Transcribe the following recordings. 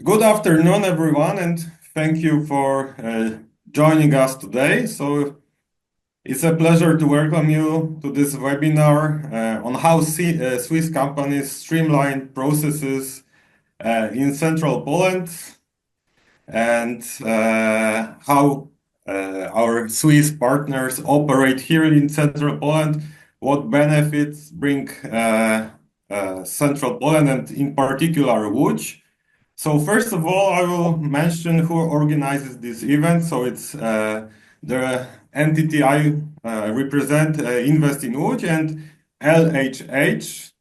Good afternoon, everyone, and thank you for joining us today. So it's a pleasure to welcome you to this webinar on how Swiss companies streamline processes in central Poland and how our Swiss partners operate here in central Poland, what benefits bring central Poland and in particular Łódź. So first of all, I will mention who organizes this event. So it's the entity I represent, Invest in Łódź and LHH.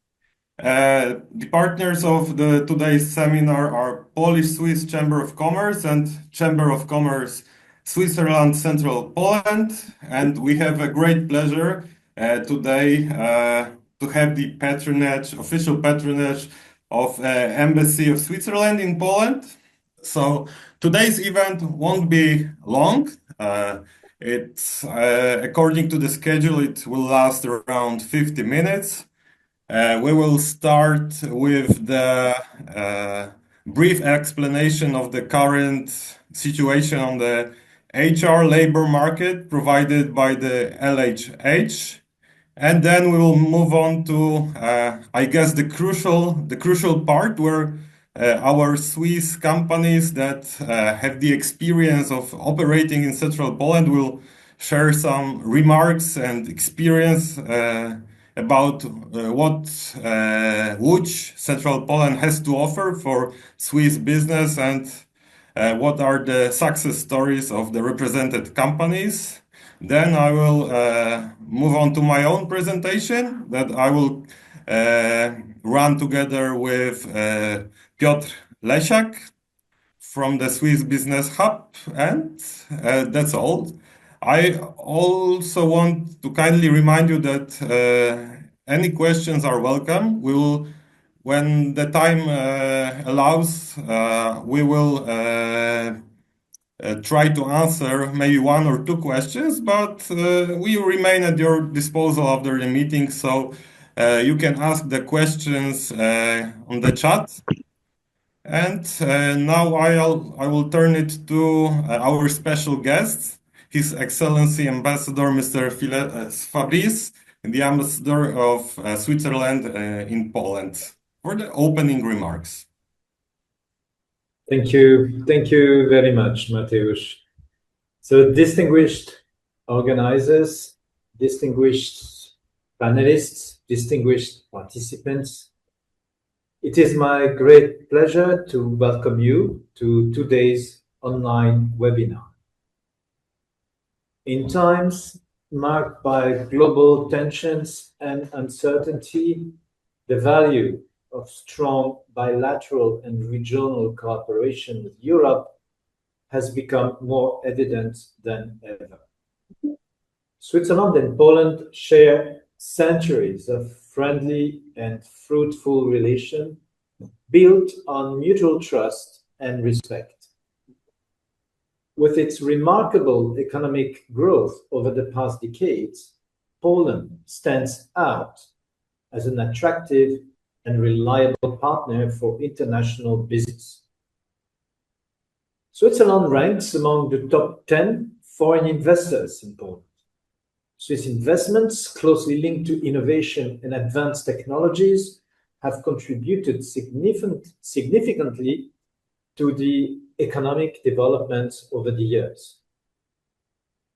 The partners of today's seminar are Polish Swiss Chamber of Commerce and Chamber of Commerce Switzerland Central Poland. And we have a great pleasure today to have the official patronage of Embassy of Switzerland in Poland. So today's event won't be long. It's according to the schedule, it will last around 50 minutes. We will start with the brief explanation of the current situation on the HR labor market provided by the LHH. And then we will move on to, I guess, the crucial part where our Swiss companies that have the experience of operating in Central Poland will share some remarks and experience about what Łódź, Central Poland has to offer for Swiss business and what are the success stories of the represented companies. Then I will move on to my own presentation that I will run together with Piotr Lesiak from the Swiss Business Hub, and that's all. I also want to kindly remind you that any questions are welcome. We will, when the time allows, we will try to answer maybe one or two questions, but we remain at your disposal after the meeting, so you can ask the questions on the chat. And now I will turn it to our special guest, His Excellency Ambassador Mr. Fabrice, the Ambassador of Switzerland in Poland, for the opening remarks. Thank you very much, Mateusz. So distinguished organizers, distinguished panelists, distinguished participants, it is my great pleasure to welcome you to today's online webinar. In times marked by global tensions and uncertainty, the value of strong bilateral and regional cooperation with Europe has become more evident than ever. Switzerland and Poland share centuries of friendly and fruitful relation built on mutual trust and respect. With its remarkable economic growth over the past decades, Poland stands out as an attractive and reliable partner for international business. Switzerland ranks among the top 10 foreign investors in Poland. Swiss investments closely linked to innovation and advanced technologies have contributed significantly to the economic development over the years.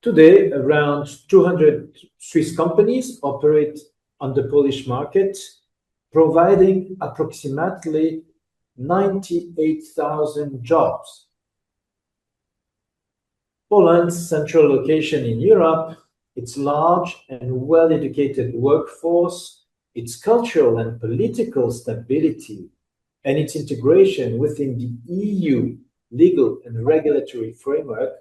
Today, around 200 Swiss companies operate on the Polish market, providing approximately 98,000 jobs. Poland's central location in Europe, its large and well-educated workforce, its cultural and political stability, and its integration within the EU legal and regulatory framework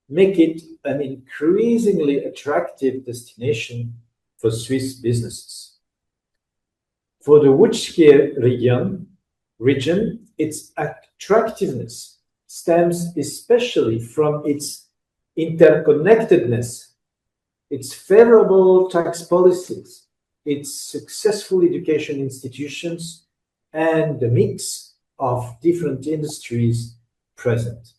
make it an increasingly attractive destination for Swiss businesses. For the Łódź region, its attractiveness stems especially from its interconnectedness, its favorable tax policies, its successful education institutions, and the mix of different industries present.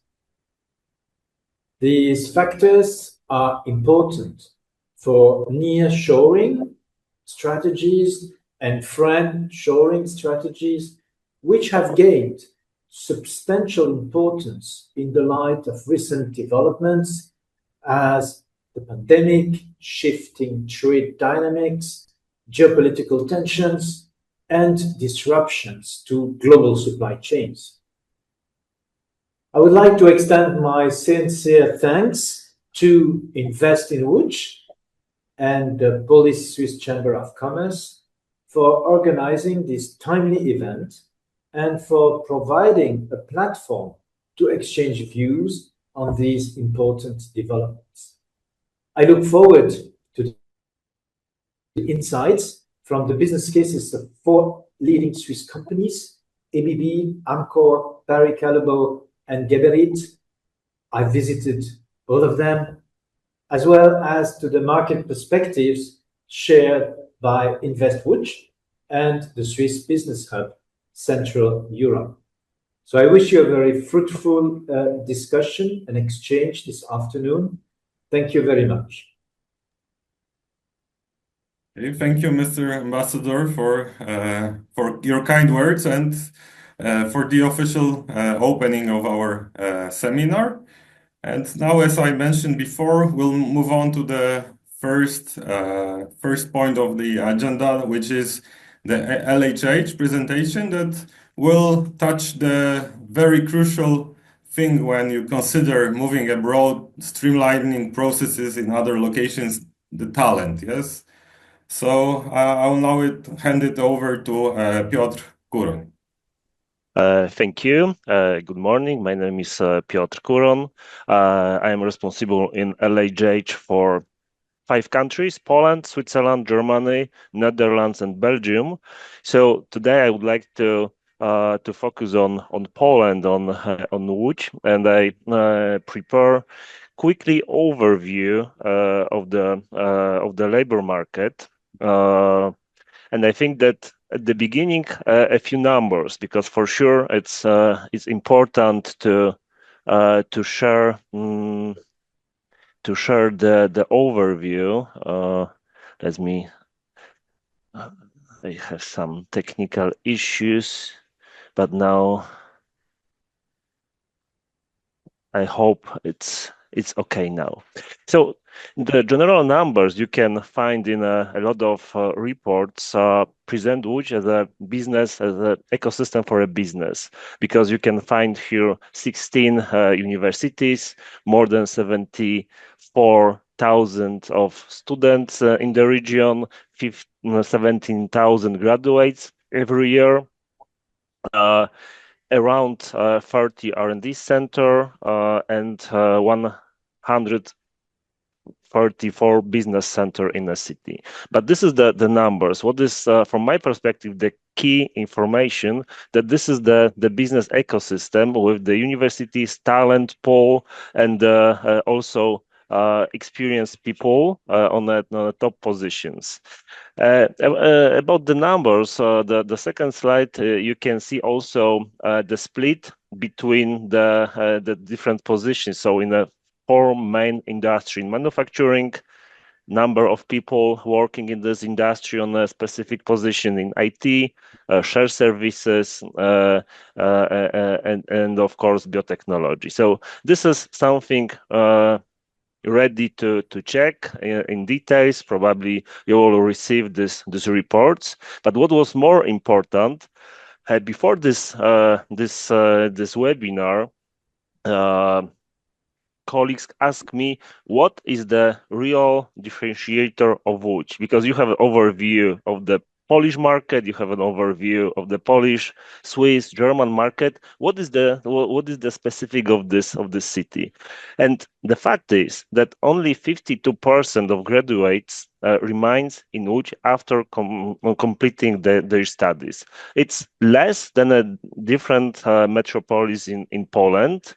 These factors are important for near-shoring strategies and friend-shoring strategies, which have gained substantial importance in the light of recent developments as the pandemic, shifting trade dynamics, geopolitical tensions, and disruptions to global supply chains. I would like to extend my sincere thanks to Invest in Łódź and the Polish Swiss Chamber of Commerce for organizing this timely event and for providing a platform to exchange views on these important developments. I look forward to the insights from the business cases of 4 leading Swiss companies, ABB, Amcor, Callebaut and Geberit. I visited all of them, as well as to the market perspectives shared by Invest Łódź and the Swiss Business Hub, Central Europe. So I wish you a very fruitful discussion and exchange this afternoon. Thank you very much. Okay, thank you, Mr. Ambassador, for your kind words and for the official opening of our seminar. And now, as I mentioned before, we'll move on to the first point of the agenda, which is the LHH presentation that will touch the very crucial thing when you consider moving abroad, streamlining processes in other locations, the talent, yes? So I'll now hand it over to Piotr Kuroń. Thank you. Good morning. My name is Piotr Kuroń. I am responsible in LHH for 5 countries: Poland, Switzerland, Germany, Netherlands, and Belgium. So today I would like to focus on Poland, on Łódź, and I prepare quickly overview of the labor market. And I think that at the beginning, a few numbers, because for sure it's important to share the overview. I have some technical issues, but now I hope it's okay now. So the general numbers you can find in a lot of reports present Łódź as a business, as an ecosystem for a business, because you can find here 16 universities, more than 74,000 of students in the region, 17,000 graduates every year. Around 30 R&D center and 134 business center in a city. But this is the numbers. What is, from my perspective, the key information, that this is the business ecosystem with the universities, talent pool, and also experienced people on the top positions. About the numbers, the second slide, you can see also the split between the different positions. So in the 4 main industry, in manufacturing, number of people working in this industry on a specific position in IT, shared services, and of course biotechnology. So this is something ready to check in details. Probably you will receive these reports. But what was more important, before this webinar, colleagues asked me, what is the real differentiator of Łódź? Because you have an overview of the Polish market, you have an overview of the Polish, Swiss, German market. What is the specific of this city? And the fact is that only 52% of graduates remains in Łódź after completing their studies. It's less than a different metropolis in Poland.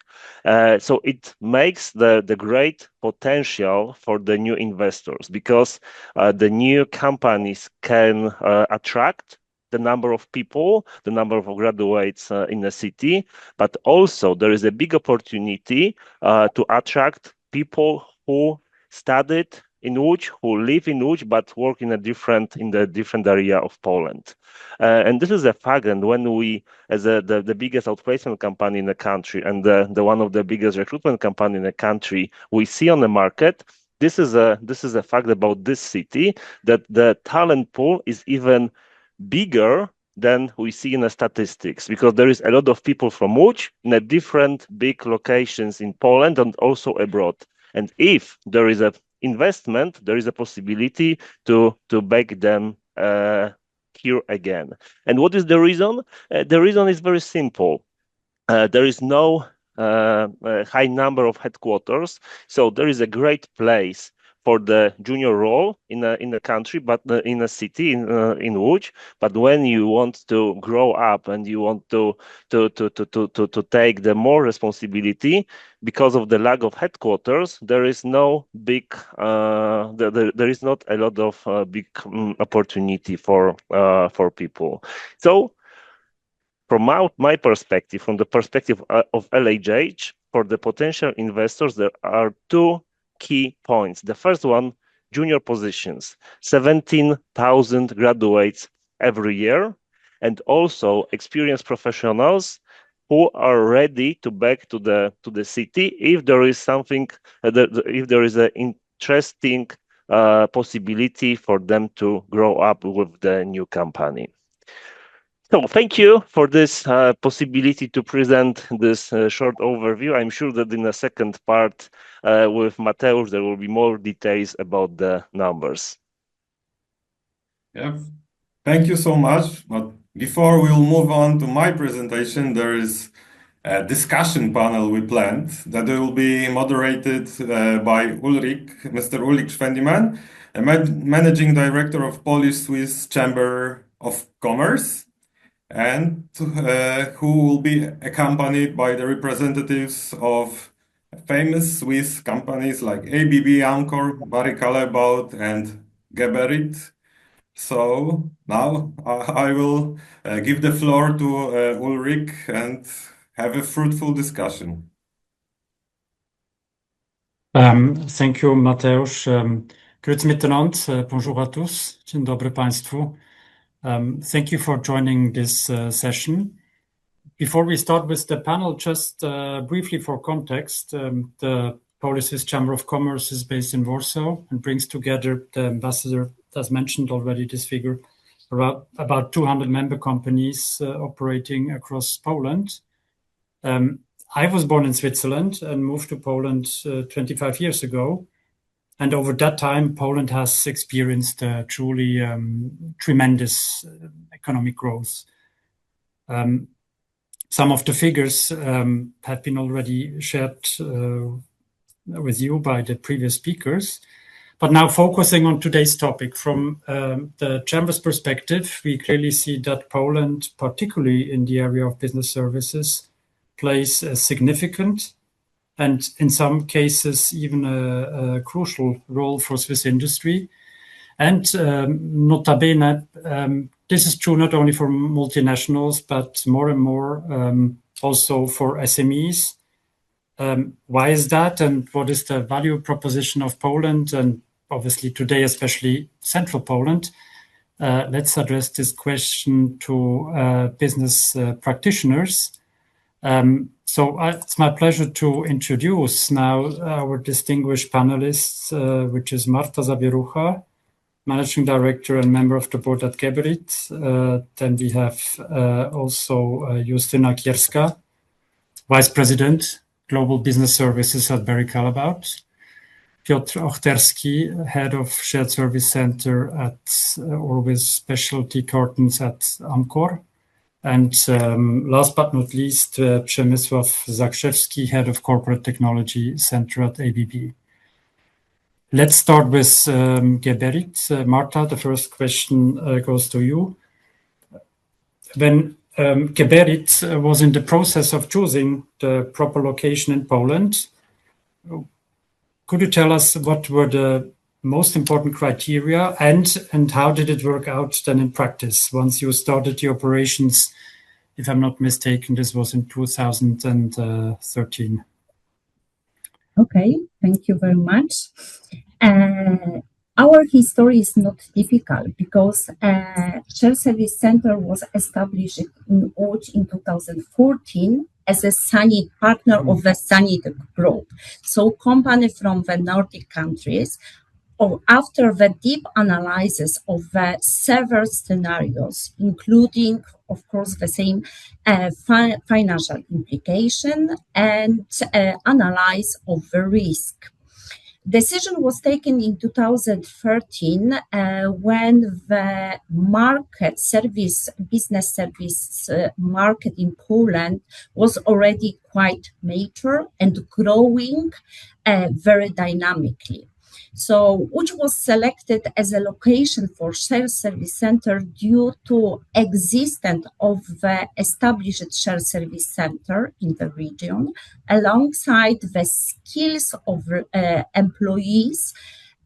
So it makes the great potential for the new investors, because the new companies can attract the number of people, the number of graduates in the city, but also there is a big opportunity to attract people who studied in Łódź, who live in Łódź, but work in the different area of Poland. And this is a fact. And when we, as the biggest outplacement company in the country and the one of the biggest recruitment company in the country, we see on the market, this is a fact about this city, that the talent pool is even bigger than we see in the statistics, because there is a lot of people from Łódź in a different big locations in Poland and also abroad. And if there is a investment, there is a possibility to back them here again. And what is the reason? The reason is very simple. There is no high number of headquarters, so there is a great place for the junior role in the country, but in a city in Łódź. But when you want to grow up and you want to take the more responsibility, because of the lack of headquarters, there is no big there is not a lot of big opportunity for people. So from my perspective, from the perspective of LHH, for the potential investors, there are two key points. The first one, junior positions, 17,000 graduates every year, and also experienced professionals who are ready to back to the city if there is something, if there is an interesting possibility for them to grow up with the new company. So thank you for this possibility to present this short overview. I'm sure that in the second part with Mateusz, there will be more details about the numbers. Yeah, thank you so much. But before we'll move on to my presentation, there is a discussion panel we planned that will be moderated by Ulrich, Mr. Ulrich Schwendimann, a managing director of Polish-Swiss Chamber of Commerce, and who will be accompanied by the representatives of famous Swiss companies like ABB, Amcor, Callebaut and Geberit. So now I will give the floor to Ulrich and have a fruitful discussion. Thank you, Mateusz. Grüezi miteinander. Bonjour à tous. Dzień dobry Państwu. Thank you for joining this session. Before we start with the panel, just briefly for context, the Polish Chamber of Commerce is based in Warsaw and brings together the ambassador, as mentioned already, this figure, about 200 member companies operating across Poland. I was born in Switzerland and moved to Poland 25 years ago. And over that time, Poland has experienced truly tremendous economic growth. Some of the figures have been already shared with you by the previous speakers. But now focusing on today's topic, from the Chamber's perspective, we clearly see that Poland, particularly in the area of business services, plays a significant and in some cases even a crucial role for Swiss industry. And nota bene, this is true not only for multinationals, but more and more also for SMEs. Why is that, and what is the value proposition of Poland, and obviously today especially Central Poland? Let's address this question to business practitioners. So it's my pleasure to introduce now our distinguished panelists, which is Marta Zawierucha, Managing Director and member of the board at Geberit. Then we have also Justyna Kierska, Vice President, Global Business Services at Callebaut. Piotr Ochterski, Head of Shared Service Center at Orwis Specialty Cartons at Amcor. And last but not least, Przemysław Zakrzewski, Head of Corporate Technology Center at ABB. Let's start with Geberit. Marta, the first question goes to you. When Geberit was in the process of choosing the proper location in Poland, could you tell us what were the most important criteria, and how did it work out then in practice once you started the operations? If I'm not mistaken, this was in 2013. Okay, thank you very much. Our history is not difficult because Shared Service Center was established in Łódź in 2014 as a partner of the Sanitek Group. So company from the Nordic countries, or after the deep analysis of the several scenarios, including, of course, the same financial implication and analysis of the risk. Decision was taken in 2013 when the business service market in Poland was already quite mature and growing very dynamically. So, which was selected as a location for Shared Service Center due to existence of the established Shared Service Center in the region, alongside the skills of employees,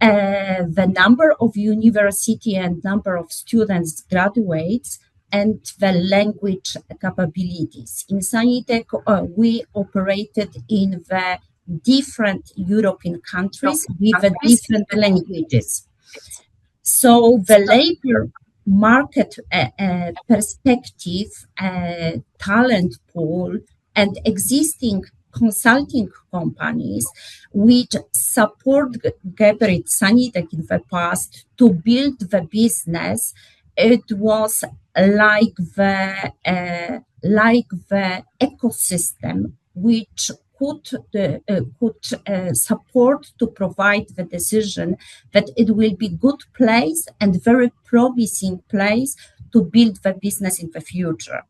the number of university and number of students graduates, and the language capabilities. In Sanitek, we operated in the different European countries with the different languages. So the labor market perspective, talent pool, and existing consulting companies which support Geberit Sanitek in the past to build the business, it was like the ecosystem which could support to provide the decision that it will be good place and very promising place to build the business in the future.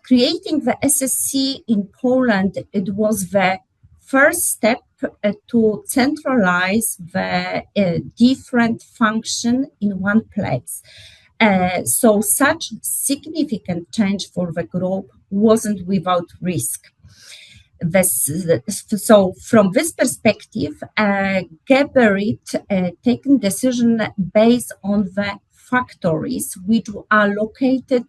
Creating the SSC in Poland, it was the first step to centralize the different function in one place. So such significant change for the group wasn't without risk. So from this perspective, Geberit taken decision based on the factories which are located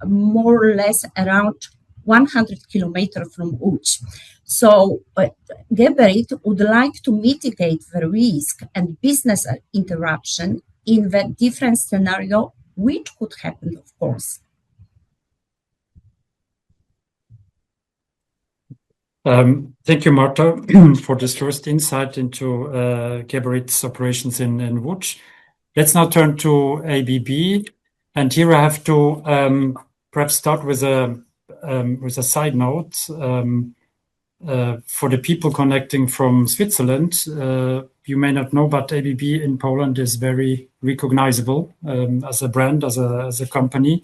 more or less around 100 kilometers from Łódź. So Geberit would like to mitigate the risk and business interruption in the different scenario which could happen, of course. Thank you, Marta, for this first insight into Geberit's operations in Łódź. Let's now turn to ABB, and here I have to perhaps start with a side note. For the people connecting from Switzerland, you may not know, but ABB in Poland is very recognizable as a brand, as a company.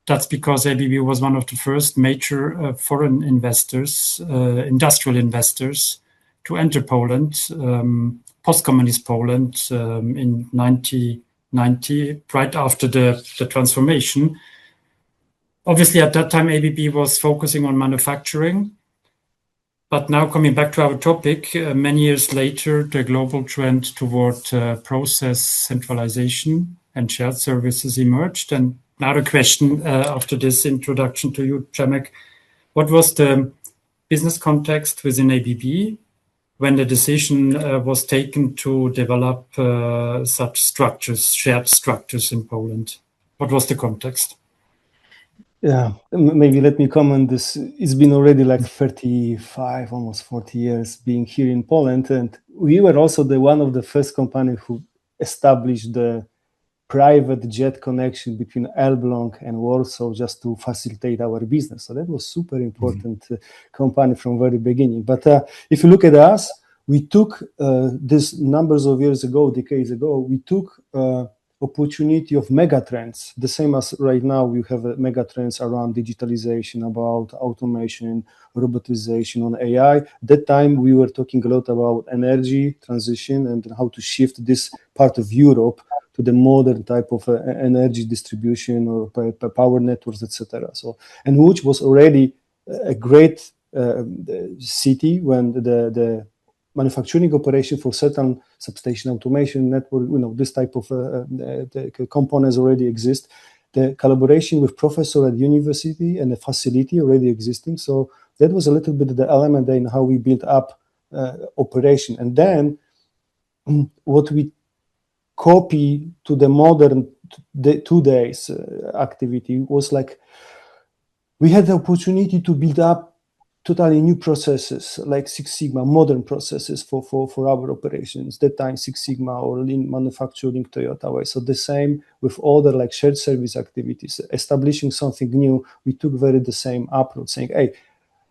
That's because ABB was one of the first major foreign investors, industrial investors, to enter Poland, post-communist Poland, in 1990, right after the transformation. Obviously, at that time, ABB was focusing on manufacturing. But now coming back to our topic, many years later, the global trend toward process centralization and shared services emerged. And now the question after this introduction to you, Przemek, what was the business context within ABB when the decision was taken to develop such structures, shared structures in Poland? What was the context? Yeah, maybe let me comment this. It's been already like 35, almost 40 years being here in Poland. And we were also one of the first companies who established the private jet connection between Elbląg and Warsaw just to facilitate our business. So that was super important company from very beginning. But if you look at us, we took this numbers of years ago, decades ago, we took opportunity of megatrends, the same as right now we have megatrends around digitalization, about automation, robotization, on AI. That time we were talking a lot about energy transition and how to shift this part of Europe to the modern type of energy distribution or power networks, etc. So, and Łódź was already a great city when the manufacturing operation for certain substation automation network, this type of the components already exist. The collaboration with professor at university and the facility already existing. So that was a little bit the element in how we built up operation. And then what we copy to the modern today's activity was like, we had the opportunity to build up totally new processes like Six Sigma, modern processes for our operations. That time Six Sigma or lean manufacturing Toyota way. So the same with other like shared service activities, establishing something new. We took the same approach, saying, hey,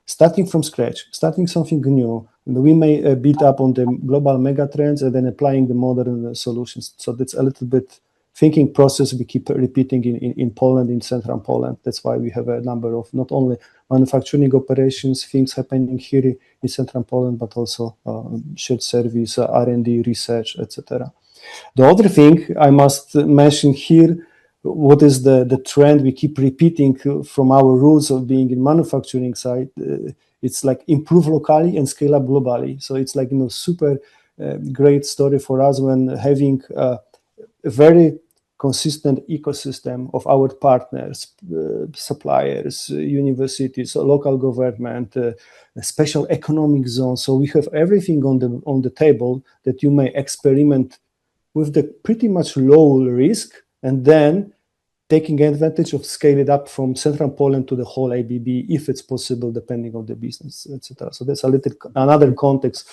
starting from scratch, starting something new, we may build up on the global mega trends and then applying the modern solutions. So that's a little bit thinking process we keep repeating in Poland, in central Poland. That's why we have a number of not only manufacturing operations, things happening here in central Poland, but also shared service, R&D, research, etc. The other thing I must mention here, what is the trend we keep repeating from our roots of being in manufacturing side, it's like improve locally and scale up globally. So it's like, super great story for us when having a very consistent ecosystem of our partners, suppliers, universities, local government, special economic zones. So we have everything on the table that you may experiment with the pretty much low risk, and then taking advantage of scale it up from central Poland to the whole ABB, if it's possible, depending on the business, etc. So that's another context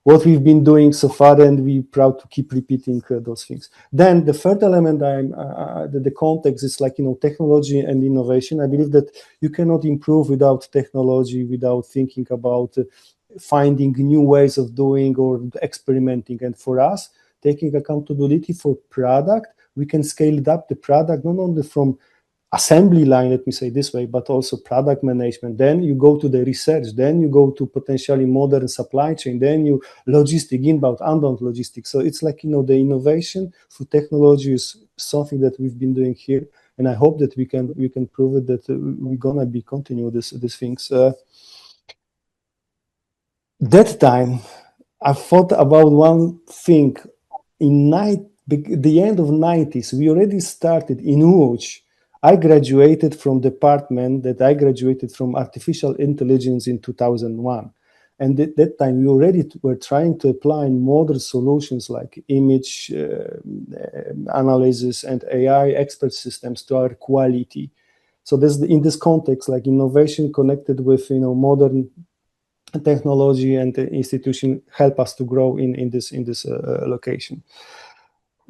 what we've been doing so far, and we're proud to keep repeating those things. Then the third element, the context is like, technology and innovation. I believe that you cannot improve without technology, without thinking about finding new ways of doing or experimenting. And for us, taking accountability for product, we can scale it up the product, not only from assembly line, let me say this way, but also product management. Then you go to the research, then you go to potentially modern supply chain, then you logistic, inbound, outbound logistics. So it's like, the innovation through technology is something that we've been doing here. And I hope that we can prove it that we're gonna be continue these things. That time, I thought about one thing. In the end of 90s, we already started in Łódź. I graduated from department that I graduated from artificial intelligence in 2001. And at that time, we already were trying to apply modern solutions like image analysis and AI expert systems to our quality. So in this context, like innovation connected with, modern technology and the institution help us to grow in this location.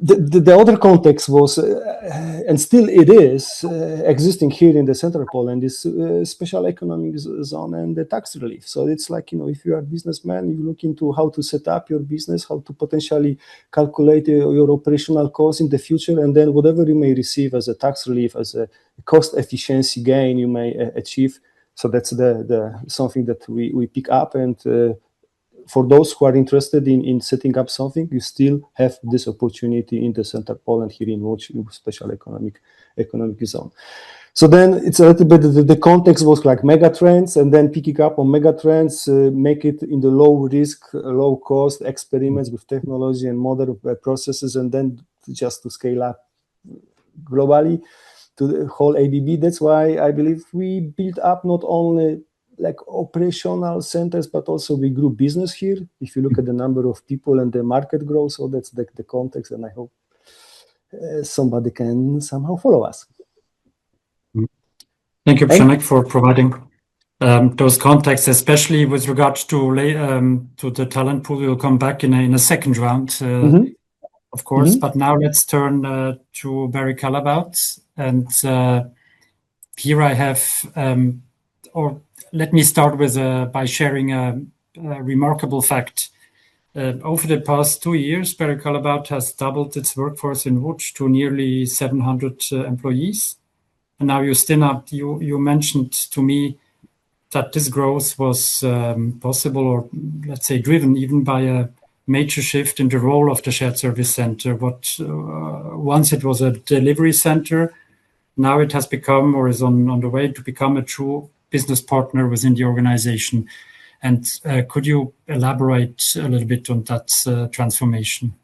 The other context was, and still it is, existing here in the central Poland, is special economic zone and the tax relief. So it's like, if you are a businessman, you look into how to set up your business, how to potentially calculate your operational costs in the future, and then whatever you may receive as a tax relief, as a cost efficiency gain you may achieve. So that's the something that we pick up, and for those who are interested in setting up something, you still have this opportunity in the central Poland here in Łódź, special economic zone. So then it's a little bit, the context was like mega trends, and then picking up on mega trends, make it in the low risk, low cost experiments with technology and modern processes, and then just to scale up globally to the whole ABB. That's why I believe we built up not only like operational centers, but also we grew business here. If you look at the number of people and the market growth, so that's the context, and I hope somebody can somehow follow us. Thank you, Przemek, for providing those contexts, especially with regards to the talent pool. We'll come back in a second round, of course. But now let's turn to Barry Callebaut, and here I have, let me start with by sharing a remarkable fact. Over the past 2 years, Barry Callebaut has doubled its workforce in Łódź to nearly 700 employees. And now, Justyna, you mentioned to me that this growth was possible, or let's say driven even by a major shift in the role of the shared service center. Once it was a delivery center, now it has become, or is on the way to become, a true business partner within the organization. And could you elaborate a little bit on that transformation?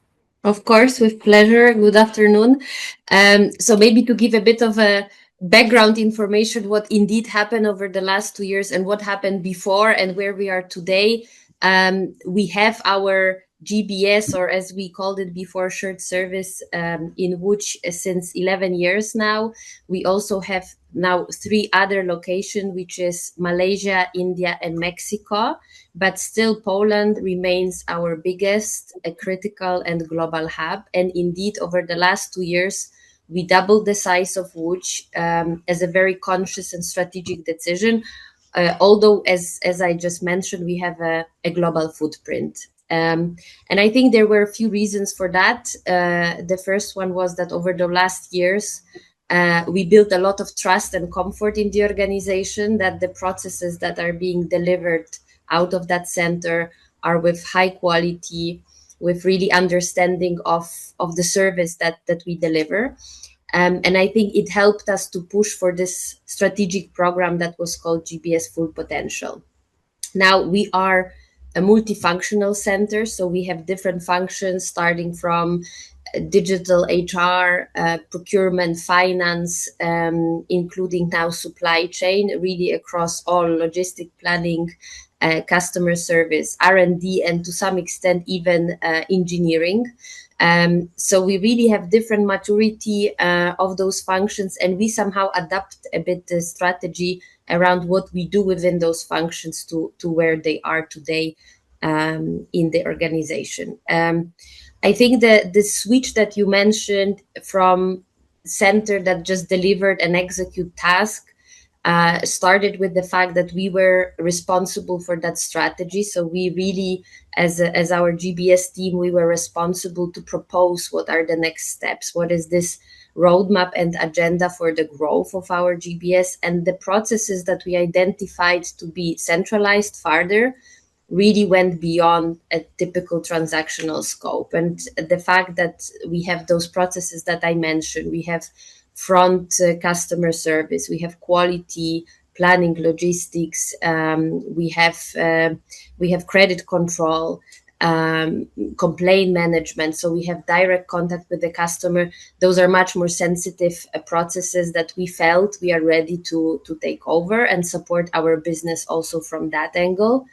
Of course, with pleasure. Good afternoon. So maybe to give a bit of a background information, what indeed happened over the last 2 years and what happened before and where we are today. We have our GBS, or as we called it before, shared service in Łódź since 11 years now. We also have now 3 other locations, which is Malaysia, India, and Mexico. But still, Poland remains our biggest, critical and global hub. And indeed, over the last 2 years, we doubled the size of Łódź as a very conscious and strategic decision. Although, as I just mentioned, we have a global footprint. And I think there were a few reasons for that. The first one was that over the last years, we built a lot of trust and comfort in the organization, that the processes that are being delivered out of that center are with high quality, with really understanding of the service that we deliver. And I think it helped us to push for this strategic program that was called GBS Full Potential. Now we are a multifunctional center, so we have different functions starting from digital HR, procurement, finance, including now supply chain, really across all logistic planning, customer service, R&D, and to some extent even engineering. So we really have different maturity of those functions, and we somehow adapt a bit the strategy around what we do within those functions to where they are today in the organization. I think the switch that you mentioned from center that just delivered and execute task started with the fact that we were responsible for that strategy. So we really, as our GBS team, we were responsible to propose what are the next steps, what is this roadmap and agenda for the growth of our GBS, and the processes that we identified to be centralized further really went beyond a typical transactional scope. And the fact that we have those processes that I mentioned, we have front customer service, we have quality, planning, logistics, we have credit control, complaint management. So we have direct contact with the customer. Those are much more sensitive processes that we felt we are ready to take over and support our business also from that angle.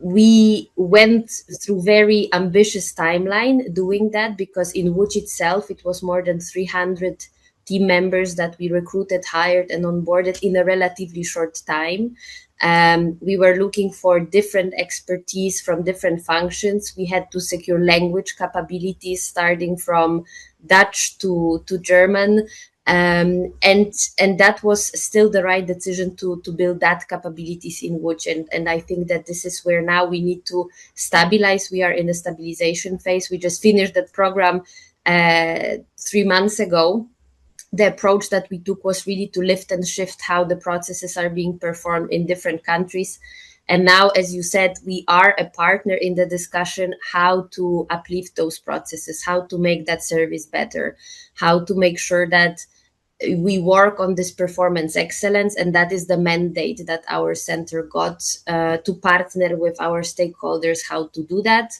We went through very ambitious timeline doing that, because in Łódź itself, it was more than 300 team members that we recruited, hired, and onboarded in a relatively short time. We were looking for different expertise from different functions. We had to secure language capabilities, starting from Dutch to German. And that was still the right decision to build that capabilities in Łódź. And I think that this is where now we need to stabilize. We are in a stabilization phase. We just finished that program 3 months ago. The approach that we took was really to lift and shift how the processes are being performed in different countries. And now, as you said, we are a partner in the discussion how to uplift those processes, how to make that service better, how to make sure that we work on this performance excellence. And that is the mandate that our center got, to partner with our stakeholders how to do that.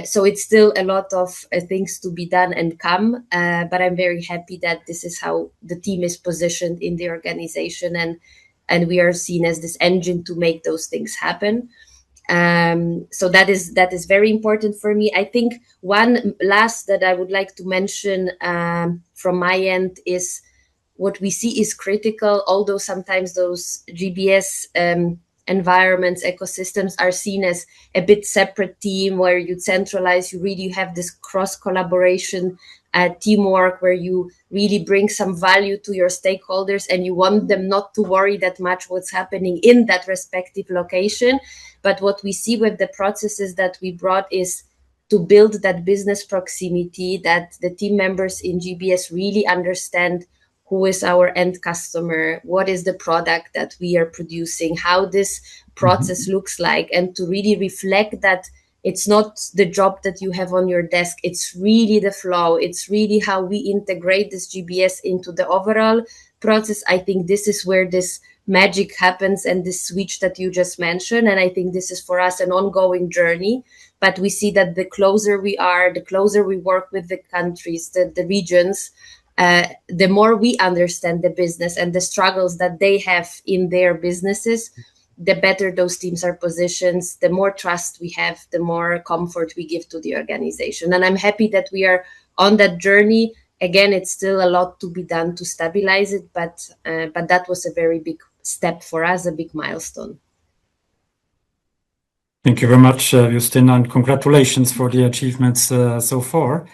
So it's still a lot of things to be done and come, but I'm very happy that this is how the team is positioned in the organization, and we are seen as this engine to make those things happen. So that is very important for me. I think one last that I would like to mention from my end is what we see is critical, although sometimes those GBS environments, ecosystems are seen as a bit separate team where you centralize, you really have this cross collaboration, teamwork where you really bring some value to your stakeholders and you want them not to worry that much what's happening in that respective location. But what we see with the processes that we brought is to build that business proximity, that the team members in GBS really understand who is our end customer, what is the product that we are producing, how this process looks like, and to really reflect that it's not the job that you have on your desk, it's really the flow, it's really how we integrate this GBS into the overall process, I think this is where this magic happens and this switch that you just mentioned. And I think this is for us an ongoing journey. But we see that the closer we are, the closer we work with the countries, the regions, the more we understand the business and the struggles that they have in their businesses, the better those teams are positioned, the more trust we have, the more comfort we give to the organization. And I'm happy that we are on that journey. Again, it's still a lot to be done to stabilize it, but that was a very big step for us, a big milestone. Thank you very much, Justyna, and congratulations for the achievements so far.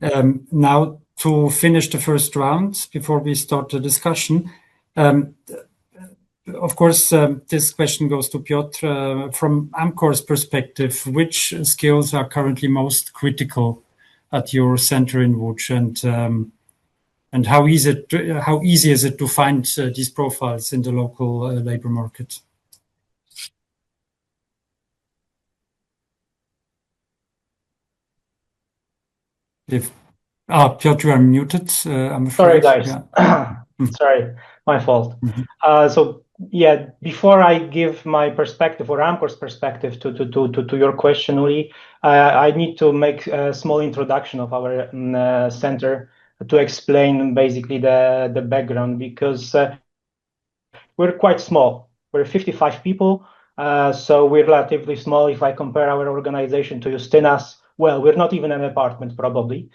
Now, to finish the first round, before we start the discussion, of course, this question goes to Piotr. From Amcor's perspective, which skills are currently most critical at your center in Łódź, and how easy is it to find these profiles in the local labor market? Piotr, you are muted. I'm afraid. Sorry, guys. Yeah. Sorry, my fault. So yeah, before I give my perspective or Amcor's perspective to your question, Uli, I need to make a small introduction of our center to explain basically the background, because we're quite small. We're 55 people, so we're relatively small if I compare our organization to Justyna's. Well, we're not even an apartment, probably.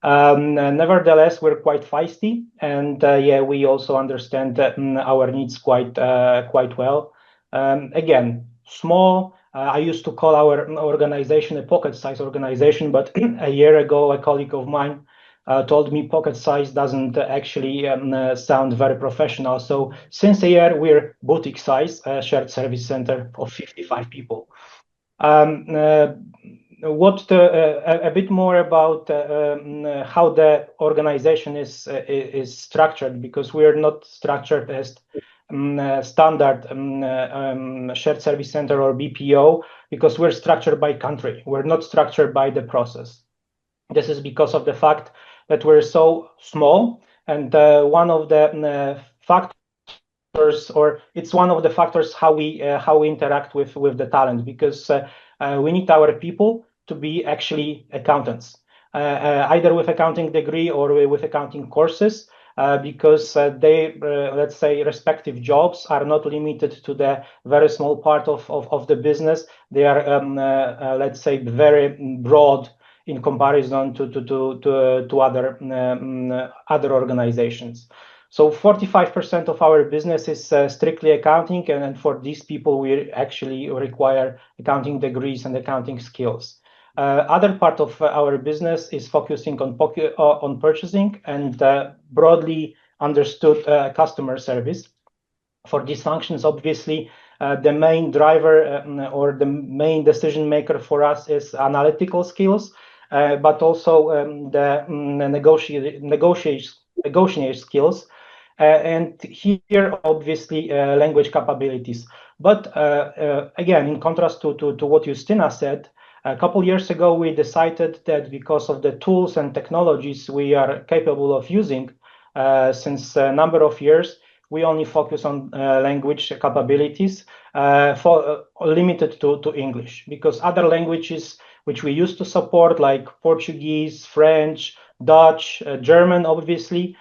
Nevertheless, we're quite feisty, and yeah, we also understand our needs quite well. Again, small. I used to call our organization a pocket-sized organization, but a year ago, a colleague of mine told me pocket size doesn't actually sound very professional. So since a year, we're boutique size, shared service center of 55 people. A bit more about how the organization is structured, because we're not structured as standard shared service center or BPO, because we're structured by country. We're not structured by the process. This is because of the fact that we're so small, and one of the factors, or it's one of the factors how we interact with the talent, because we need our people to be actually accountants, either with accounting degree or with accounting courses, because they, let's say, respective jobs are not limited to the very small part of the business. They are, let's say, very broad in comparison to other organizations. So 45% of our business is strictly accounting, and for these people, we actually require accounting degrees and accounting skills. Other part of our business is focusing on purchasing and broadly understood customer service. For these functions, obviously, the main driver or the main decision maker for us is analytical skills, but also the negotiation skills. And here, obviously, language capabilities. But again, in contrast to what Justyna said, a couple years ago, we decided that because of the tools and technologies we are capable of using since a number of years, we only focus on language capabilities limited to English, because other languages which we used to support, like Portuguese, French, Dutch, German, obviously,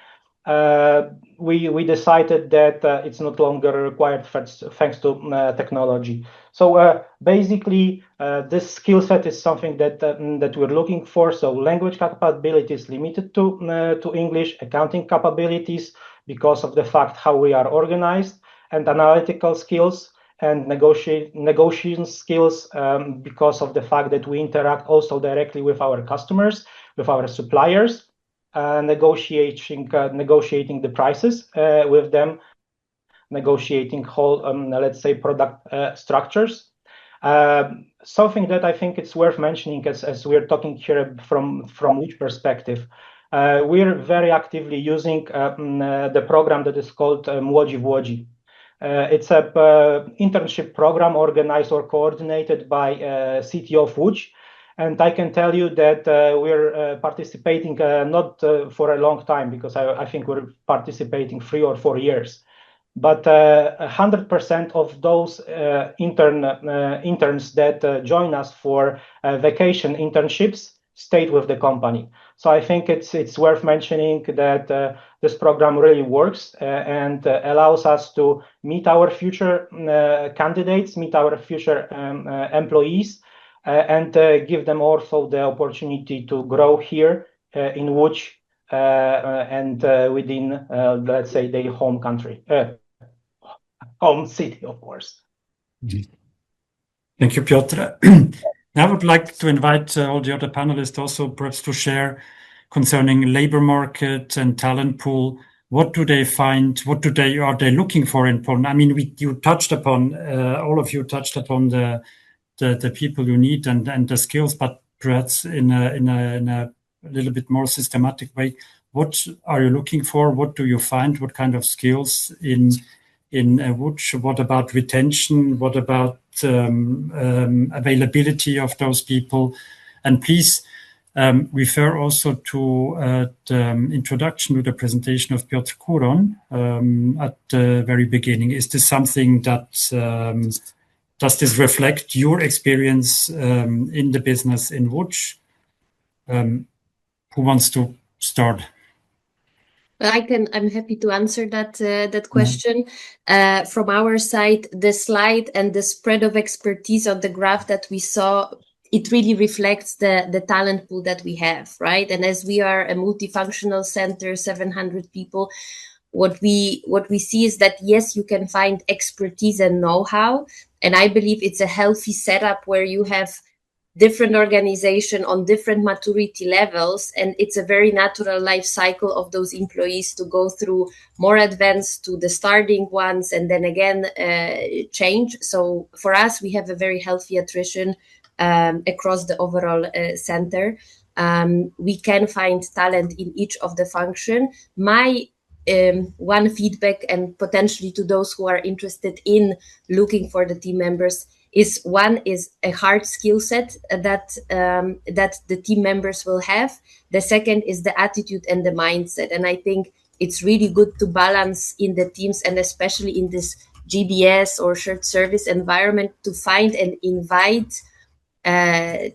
we decided that it's no longer required thanks to technology. So basically, this skill set is something that we're looking for. So language capabilities limited to English, accounting capabilities because of the fact how we are organized, and analytical skills and negotiation skills because of the fact that we interact also directly with our customers, with our suppliers, negotiating the prices with them, negotiating whole, let's say, product structures. Something that I think it's worth mentioning as we're talking here from which perspective. We're very actively using the program that is called Młodzi w Łodzi. It's a internship program organized or coordinated by City of Łódź. And I can tell you that we're participating not for a long time, because I think we're participating 3 or 4 years. But 100% of those interns that join us for vacation internships stayed with the company. So I think it's worth mentioning that this program really works and allows us to meet our future candidates, meet our future employees, and give them also the opportunity to grow here in Łódź and within, let's say, their home country. Home city, of course. Thank you, Piotr. I would like to invite all the other panelists also perhaps to share concerning labor market and talent pool. What do they find? What are they looking for in Poland? I mean, you touched upon, all of you touched upon the people you need and the skills, but perhaps in a little bit more systematic way. What are you looking for? What do you find? What kind of skills in Łódź? What about retention? What about availability of those people? And please refer also to the introduction to the presentation of Piotr Kuroń at the very beginning. Is this something that does this reflect your experience in the business in Łódź? Who wants to start? I'm happy to answer that question. From our side, the slide and the spread of expertise on the graph that we saw, it really reflects the talent pool that we have, right? And as we are a multifunctional center, 700 people, what we see is that, yes, you can find expertise and know-how. And I believe it's a healthy setup where you have different organization on different maturity levels, and it's a very natural life cycle of those employees to go through more advanced to the starting ones and then again change. So for us, we have a very healthy attrition across the overall center. We can find talent in each of the function. My one feedback, and potentially to those who are interested in looking for the team members, is one is a hard skill set that the team members will have. The second is the attitude and the mindset. And I think it's really good to balance in the teams, and especially in this GBS or shared service environment, to find and invite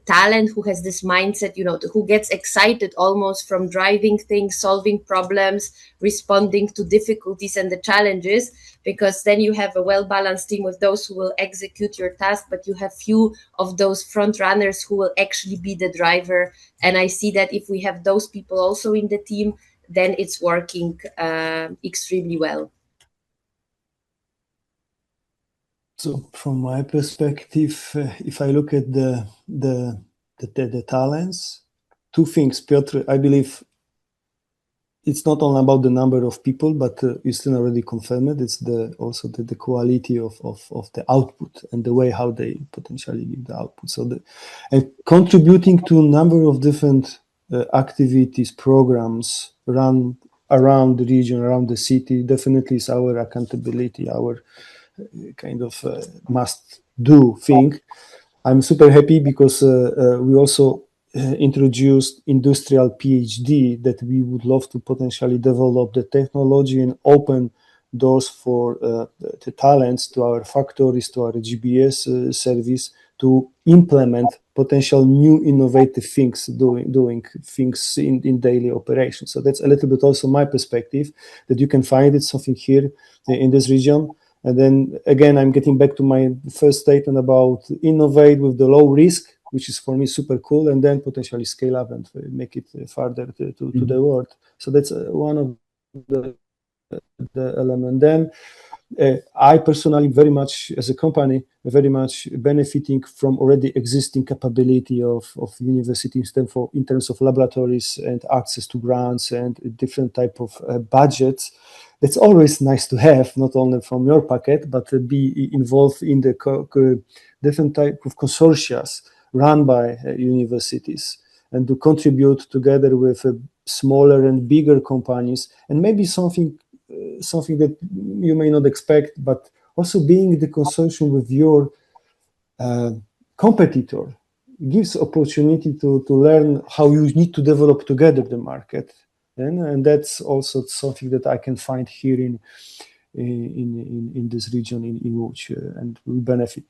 talent who has this mindset, who gets excited almost from driving things, solving problems, responding to difficulties and the challenges, because then you have a well-balanced team with those who will execute your task, but you have few of those front runners who will actually be the driver. And I see that if we have those people also in the team, then it's working extremely well. So from my perspective, if I look at the talents, two things, Piotr, I believe it's not only about the number of people, but Justyna already confirmed it. It's also the quality of the output and the way how they potentially give the output. So and contributing to a number of different activities, programs run around the region, around the city, definitely is our accountability, our kind of must-do thing. I'm super happy because we also introduced industrial PhD, that we would love to potentially develop the technology and open doors for the talents to our factories, to our GBS service, to implement potential new innovative things, doing things in daily operations. So that's a little bit also my perspective, that you can find it something here in this region. And then again, I'm getting back to my first statement about innovate with the low risk, which is for me super cool, and then potentially scale up and make it farther to the world. So that's one of the element. Then I personally very much, as a company, very much benefiting from already existing capability of universities in terms of laboratories and access to grants and different type of budgets. It's always nice to have, not only from your pocket, but to be involved in the different type of consortia run by universities, and to contribute together with smaller and bigger companies, and maybe something that you may not expect, but also being the consortium with your competitor, gives opportunity to learn how you need to develop together the market, and that's also something that I can find here in this region in Łódź, and we benefit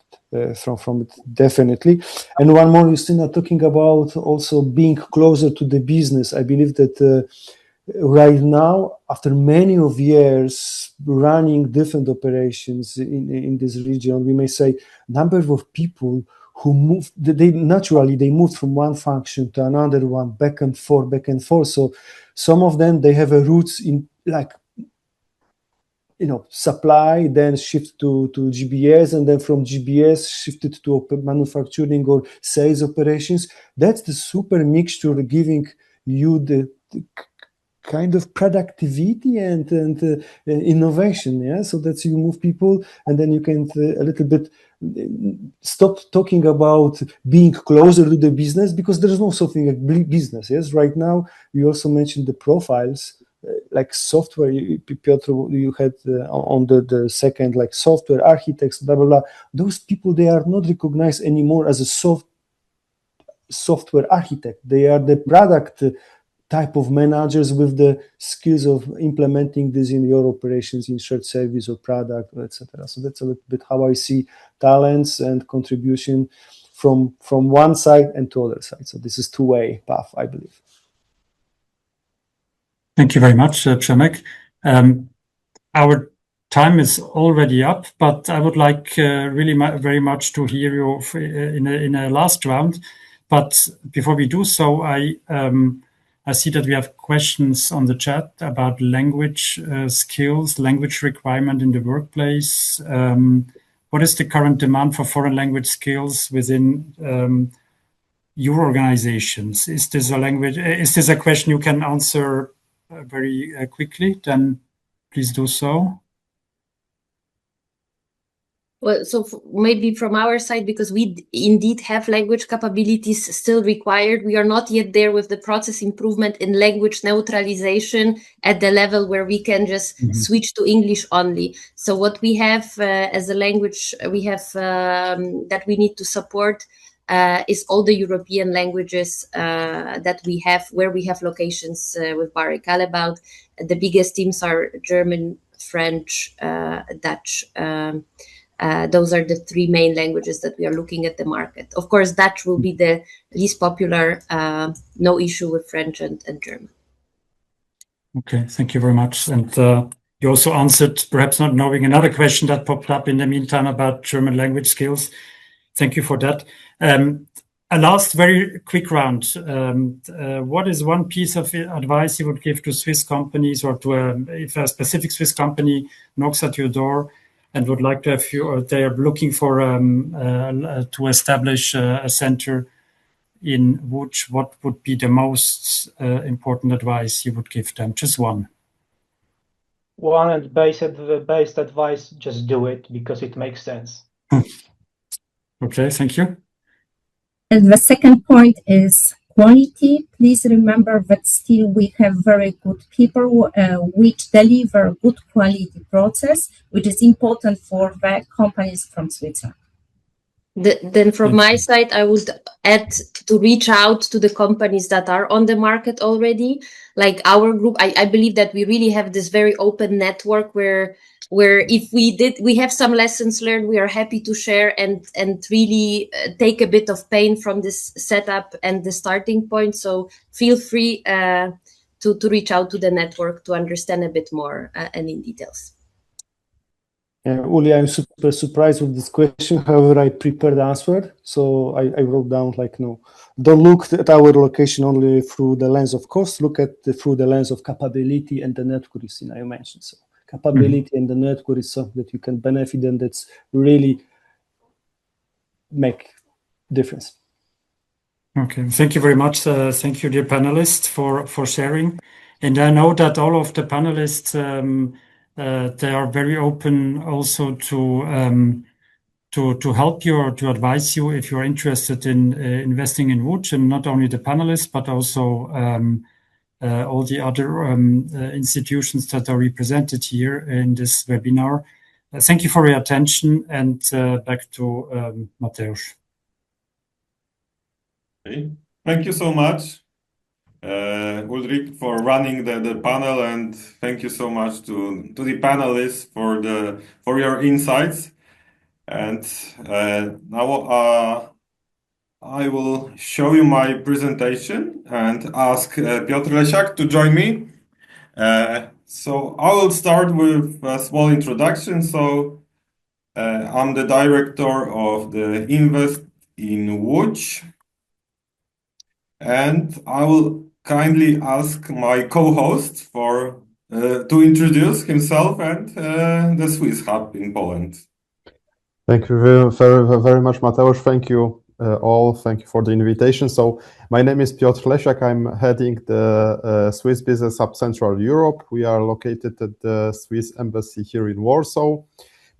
from it definitely. And one more, Justyna, talking about also being closer to the business. I believe that right now, after many of years running different operations in this region, we may say number of people who moved, they moved from one function to another one, back and forth. So some of them, they have a roots in like, supply, then shift to GBS, and then from GBS shifted to manufacturing or sales operations. That's the super mixture giving you the kind of productivity and innovation. Yeah, so that you move people, and then you can a little bit stop talking about being closer to the business, because there's no something like business. Yes, right now you also mentioned the profiles. Like software, Piotr, you had on the second, like software architects, blah, blah, blah. Those people, they are not recognized anymore as a software architect. They are the product type of managers with the skills of implementing this in your operations, in shared service or product, etc. So that's a little bit how I see talents and contribution from one side and to other side. So this is two-way path, I believe. Thank you very much, Przemek. Our time is already up, but I would like really very much to hear you in a last round. But before we do so, I see that we have questions on the chat about language skills, language requirement in the workplace. What is the current demand for foreign language skills within your organizations? Is this a question you can answer very quickly? Then please do so. Well, so maybe from our side, because we indeed have language capabilities still required, we are not yet there with the process improvement in language neutralization at the level where we can just switch to English only. So what we have as a language, we have that we need to support is all the European languages that we have, where we have locations with Barry Callebaut. The biggest teams are German, French, Dutch. Those are the three main languages that we are looking at the market. Of course, Dutch will be the least popular, no issue with French and German. Okay, thank you very much. And you also answered, perhaps not knowing, another question that popped up in the meantime about German language skills. Thank you for that. A last very quick round. What is one piece of advice you would give to Swiss companies, or to if a specific Swiss company knocks at your door and would like to have you, or they are looking for to establish a center in Łódź, what would be the most important advice you would give them? Just one. One and based advice: just do it because it makes sense. Okay, thank you. And the second point is quality. Please remember that still we have very good people which deliver good quality process, which is important for the companies from Switzerland. Then from my side, I would add to reach out to the companies that are on the market already. Like our group, I believe that we really have this very open network where if we have some lessons learned, we are happy to share and really take a bit of pain from this setup and the starting point. So feel free to reach out to the network to understand a bit more and in details. Uli, I'm super surprised with this question. However, I prepared the answer. So I wrote down, like, no, don't look at our location only through the lens of cost, look at through the lens of capability and the network you mentioned. So capability and the network is something that you can benefit, and that's really make difference. Okay, thank you very much. Thank you, dear panelists, for sharing. And I know that all of the panelists, they are very open also to help you or to advise you if you're interested in investing in Łódź, and not only the panelists, but also all the other institutions that are represented here in this webinar. Thank you for your attention, and back to Mateusz. Okay. Thank you so much, Ulrich, for running the panel, and thank you so much to the panelists for your insights. And now I will show you my presentation and ask Piotr Lesiak to join me. So I will start with a small introduction. So I'm the director of the Invest in Łódź, and I will kindly ask my co-host to introduce himself and the Swiss Hub in Poland. Thank you very much, Mateusz. Thank you all. Thank you for the invitation. So my name is Piotr Lesiak. I'm heading the Swiss Business Hub Central Europe. We are located at the Swiss Embassy here in Warsaw,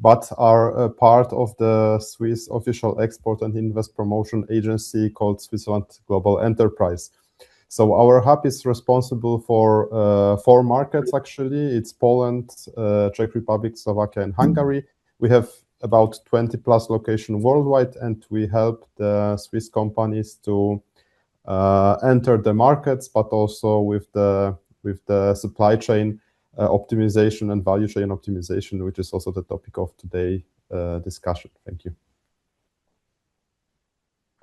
but are part of the Swiss official export and invest promotion agency called Switzerland Global Enterprise. So our hub is responsible for 4 markets, actually. It's Poland, Czech Republic, Slovakia, and Hungary. We have about 20 plus locations worldwide, and we help the Swiss companies to enter the markets, but also with the supply chain optimization and value chain optimization, which is also the topic of today's discussion. Thank you.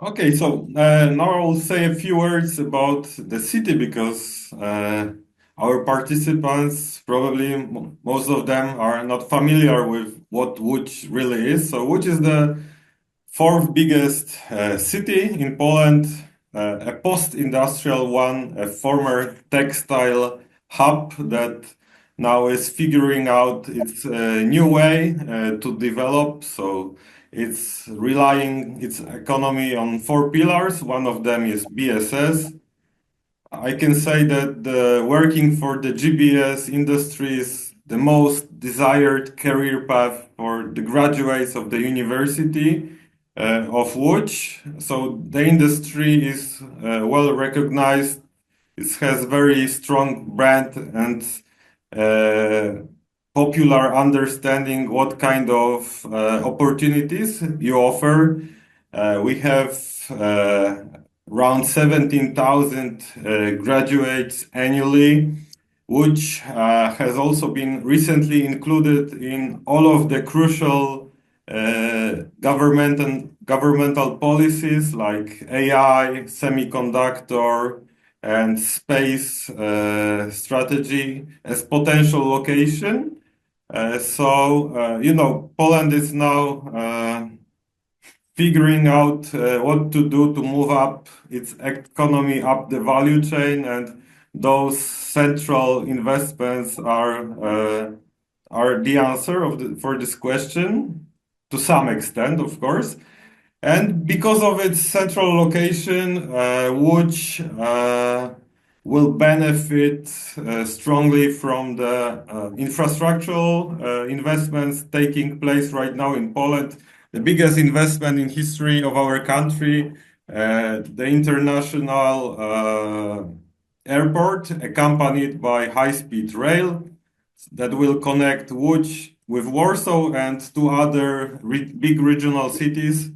Okay, so now I will say a few words about the city, because our participants, probably most of them, are not familiar with what Łódź really is. So Łódź is the 4th biggest city in Poland, a post-industrial one, a former textile hub that now is figuring out its new way to develop. So it's relying its economy on 4 pillars. One of them is BSS. I can say that working for the GBS industry is the most desired career path for the graduates of the University of Łódź. So the industry is well recognized. It has very strong brand and popular understanding what kind of opportunities you offer. We have around 17,000 graduates annually, which has also been recently included in all of the crucial governmental policies like AI, semiconductor, and space strategy as potential location. Poland is now figuring out what to do to move up its economy up the value chain, and those central investments are the answer for this question to some extent, of course. And because of its central location, Łódź will benefit strongly from the infrastructural investments taking place right now in Poland. The biggest investment in history of our country, the international airport, accompanied by high-speed rail that will connect Łódź with Warsaw and 2 other big regional cities.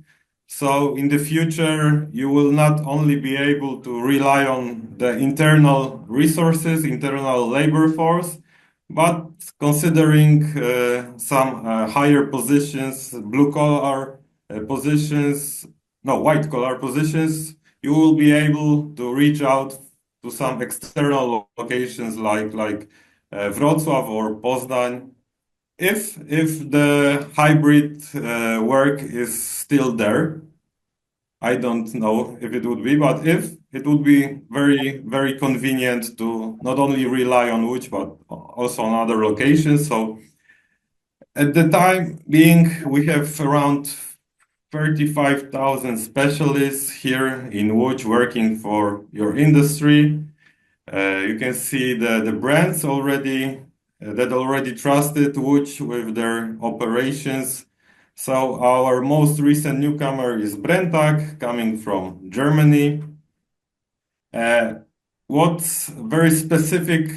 So in the future, you will not only be able to rely on the internal resources, internal labor force, but considering some higher positions, white collar positions, you will be able to reach out to some external locations like Wrocław or Poznań, if the hybrid work is still there. I don't know if it would be, but if it would be very, very convenient to not only rely on Łódź, but also on other locations. So at the time being, we have around 35,000 specialists here in Łódź working for your industry. You can see the brands that already trusted Łódź with their operations. So our most recent newcomer is Brenntag, coming from Germany. What's very specific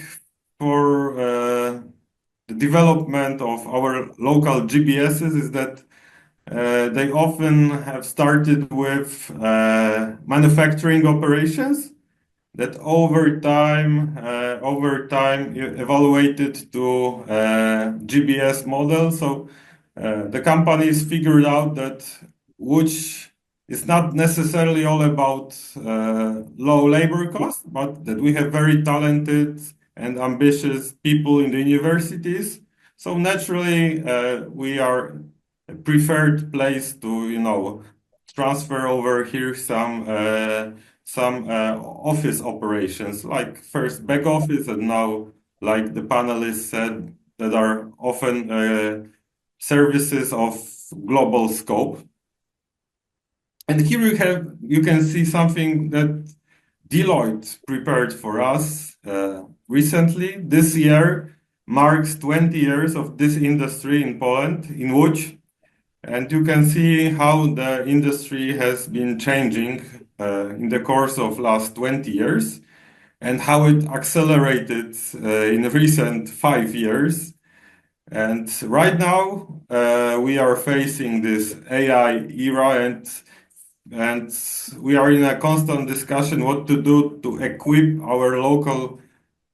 for the development of our local GBSs is that they often have started with manufacturing operations that over time evaluated to GBS model. So the companies figured out that Łódź is not necessarily all about low labor costs, but that we have very talented and ambitious people in the universities. So naturally, we are a preferred place to, transfer over here some office operations, like first back office, and now, like the panelists said, that are often services of global scope. And here you can see something that Deloitte prepared for us recently. This year marks 20 years of this industry in Poland, in Łódź. And you can see how the industry has been changing in the course of last 20 years and how it accelerated in recent 5 years. And right now we are facing this AI era, and we are in a constant discussion what to do to equip our local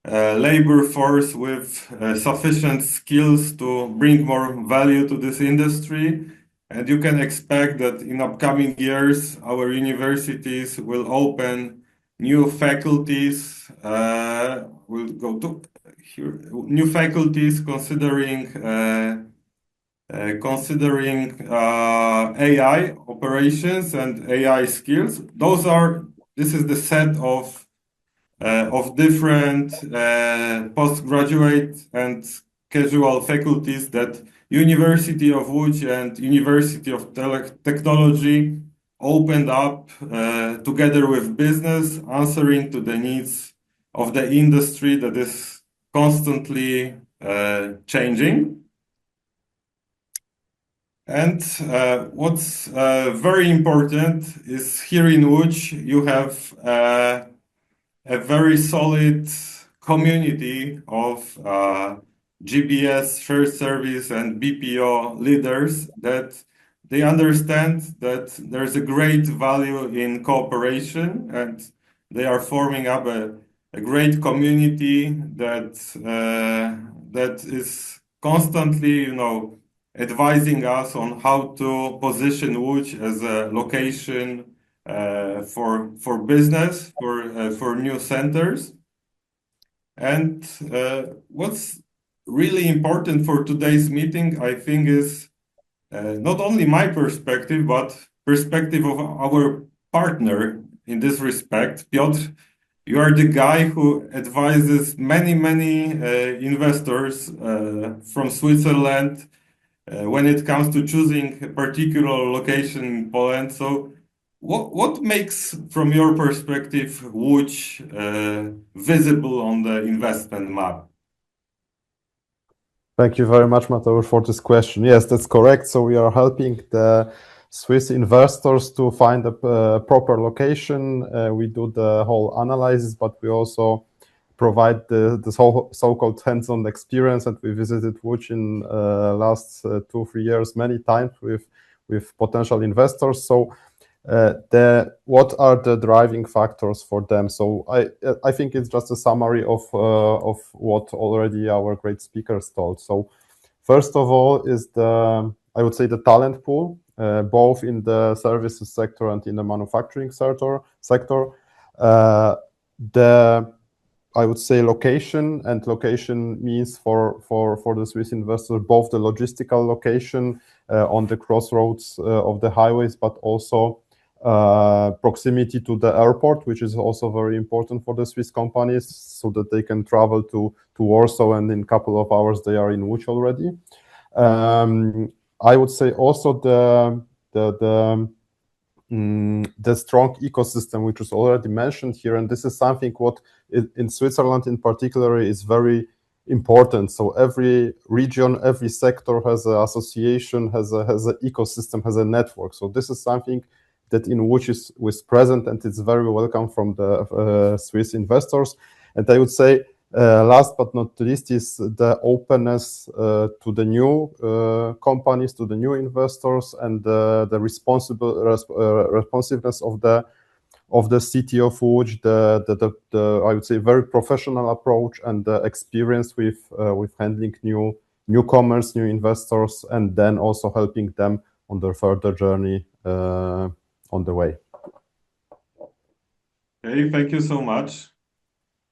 labor force with sufficient skills to bring more value to this industry. And you can expect that in upcoming years, our universities will open new faculties. We'll go to here. New faculties considering AI operations and AI skills. This is the set of different postgraduate and casual faculties that University of Łódź and University of Technology opened up together with business, answering to the needs of the industry that is constantly changing. And what's very important is here in Łódź, you have a very solid community of GBS, shared service, and BPO leaders that they understand that there's a great value in cooperation, and they are forming up a great community that is constantly, advising us on how to position Łódź as a location for business, for new centers. And what's really important for today's meeting, I think, is not only my perspective, but perspective of our partner in this respect. Piotr, you are the guy who advises many investors from Switzerland when it comes to choosing a particular location in Poland. So what makes, from your perspective, Łódź visible on the investment map? Thank you very much, Mateusz, for this question. Yes, that's correct. So we are helping the Swiss investors to find a proper location. We do the whole analysis, but we also provide the so-called hands-on experience. And we visited Łódź in last 2-3 years many times with potential investors. So what are the driving factors for them? So I think it's just a summary of what already our great speakers told. So first of all is I would say the talent pool, both in the services sector and in the manufacturing sector. I would say location, and location means for the Swiss investor both the logistical location on the crossroads of the highways, but also proximity to the airport, which is also very important for the Swiss companies, so that they can travel to Warsaw, and in a couple of hours they are in Łódź already. I would say also the strong ecosystem, which was already mentioned here, and this is something what in Switzerland in particular is very important. So every region, every sector has an association, has an ecosystem, has a network. So this is something that in Łódź is present, and it's very welcome from the Swiss investors. And I would say Last but not least is the openness to the new companies, to the new investors, and the responsiveness of the city of Łódź, the I would say very professional approach and the experience with handling newcomers, new investors, and then also helping them on their further journey on the way. Okay, thank you so much.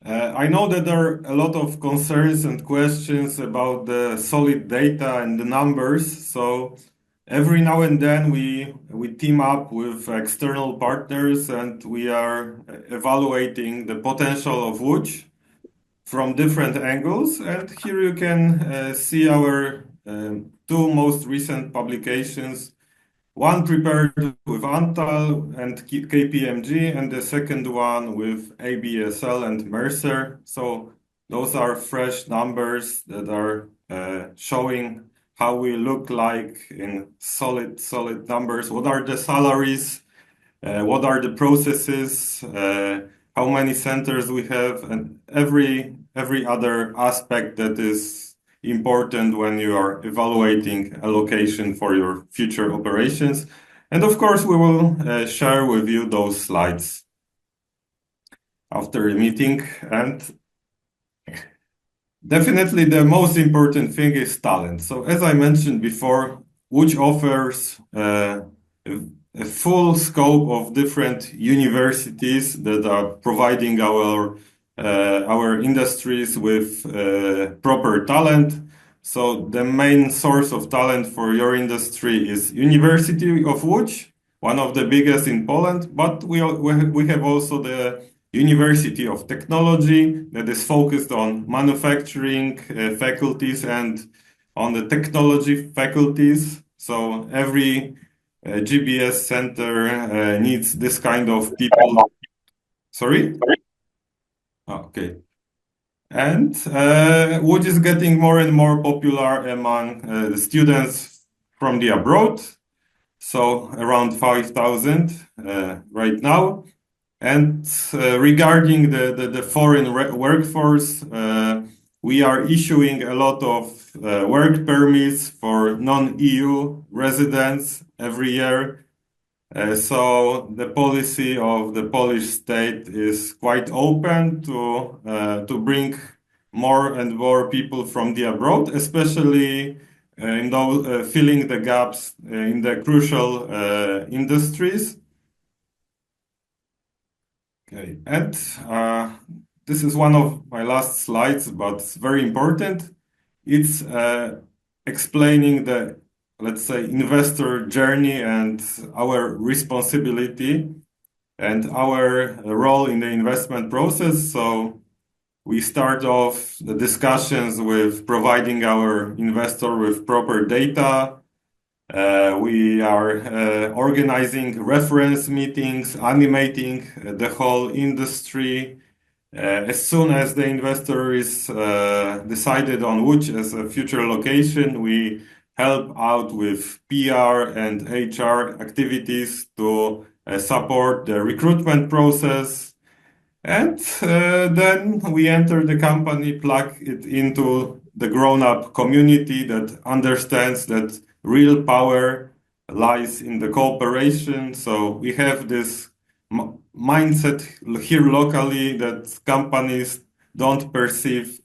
I know that there are a lot of concerns and questions about the solid data and the numbers. So every now and then we team up with external partners and we are evaluating the potential of Łódź from different angles. And here you can see our two most recent publications. One prepared with Antal and KPMG, and the second one with ABSL and Mercer. So those are fresh numbers that are showing how we look like in solid numbers. What are the salaries? What are the processes? How many centers we have, and every other aspect that is important when you are evaluating a location for your future operations. And of course, we will share with you those slides after the meeting. And definitely the most important thing is talent. So as I mentioned before, Łódź offers a full scope of different universities that are providing our industries with proper talent. So the main source of talent for your industry is University of Łódź, one of the biggest in Poland, but we have also the University of Technology that is focused on manufacturing faculties and on the technology faculties. So every GBS center needs this kind of people. Sorry? Okay. And Łódź is getting more and more popular among the students from the abroad. So around 5,000 right now. And regarding the foreign workforce, we are issuing a lot of work permits for non-EU residents every year. So the policy of the Polish state is quite open to bring more and more people from the abroad, especially in those filling the gaps in the crucial industries. Okay, and this is one of my last slides, but it's very important. It's explaining the, let's say, investor journey and our responsibility and our role in the investment process. So we start off the discussions with providing our investor with proper data. We are organizing reference meetings, animating the whole industry. As soon as the investor is decided on Łódź as a future location, we help out with PR and HR activities to support the recruitment process. And then we enter the company, plug it into the grown-up community that understands that real power lies in the cooperation. So we have this mindset here locally that companies don't perceive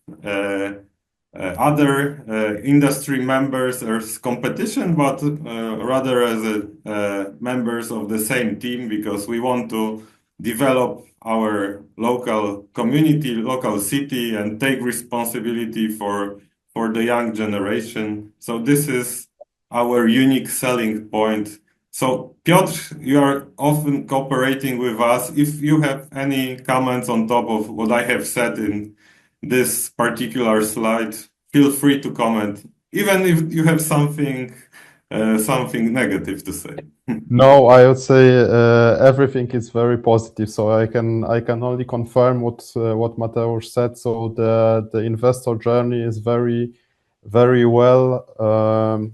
other industry members as competition, but rather as members of the same team, because we want to develop our local community, local city, and take responsibility for the young generation. So this is our unique selling point. So Piotr, you are often cooperating with us. If you have any comments on top of what I have said in this particular slide, feel free to comment, even if you have something negative to say. No, I would say everything is very positive. So I can only confirm what Mateusz said. So the investor journey is very well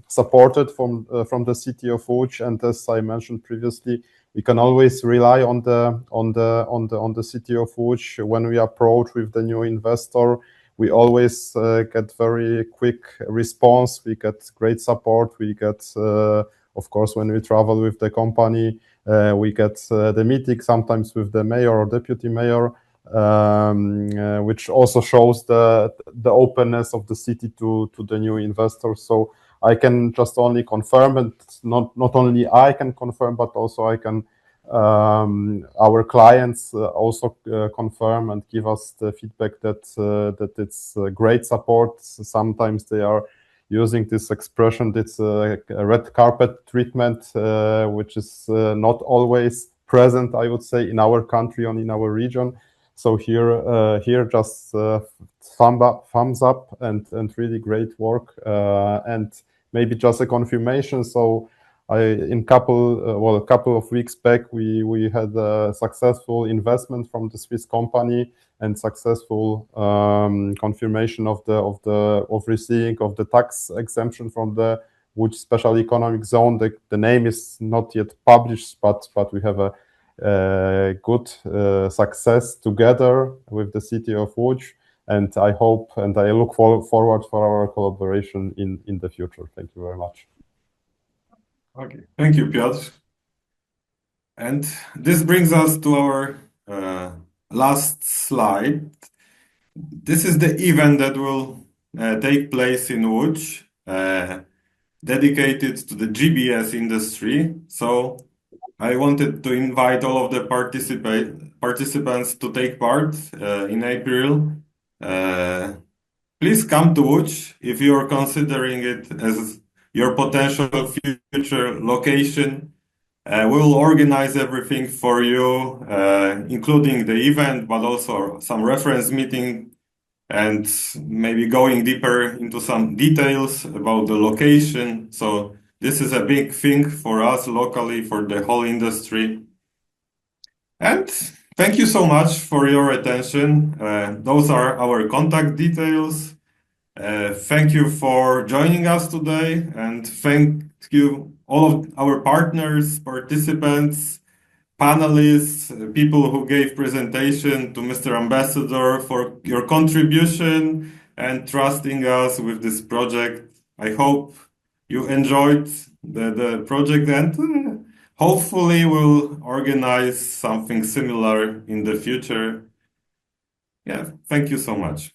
supported from the city of Łódź, and as I mentioned previously, we can always rely on the city of Łódź. When we approach with the new investor, we always get very quick response. We get great support. We get, of course, when we travel with the company, we get the meeting sometimes with the mayor or deputy mayor, which also shows the openness of the city to the new investors. So I can just only confirm, and not only I can confirm, but also I can our clients also confirm and give us the feedback that it's great support. Sometimes they are using this expression, it's a red carpet treatment, which is not always present, I would say, in our country and in our region. So here just thumbs up and really great work, and maybe just a confirmation. So a couple of weeks back, we had a successful investment from the Swiss company and successful confirmation of receiving of the tax exemption from the Łódź Special Economic Zone. The name is not yet published, but we have a good success together with the city of Łódź, and I hope and I look forward for our collaboration in the future. Thank you very much. Okay, thank you, Piotr. And this brings us to our last slide. This is the event that will take place in Łódź, dedicated to the GBS industry. So I wanted to invite all of the participants to take part in April. Please come to Łódź if you are considering it as your potential future location. We will organize everything for you, including the event, but also some reference meeting and maybe going deeper into some details about the location. So this is a big thing for us locally, for the whole industry. And thank you so much for your attention. Those are our contact details. Thank you for joining us today, and thank you all of our partners, participants, panelists, people who gave presentation, to Mr. Ambassador for your contribution and trusting us with this project. I hope you enjoyed the project, and hopefully we'll organize something similar in the future. Yeah, thank you so much.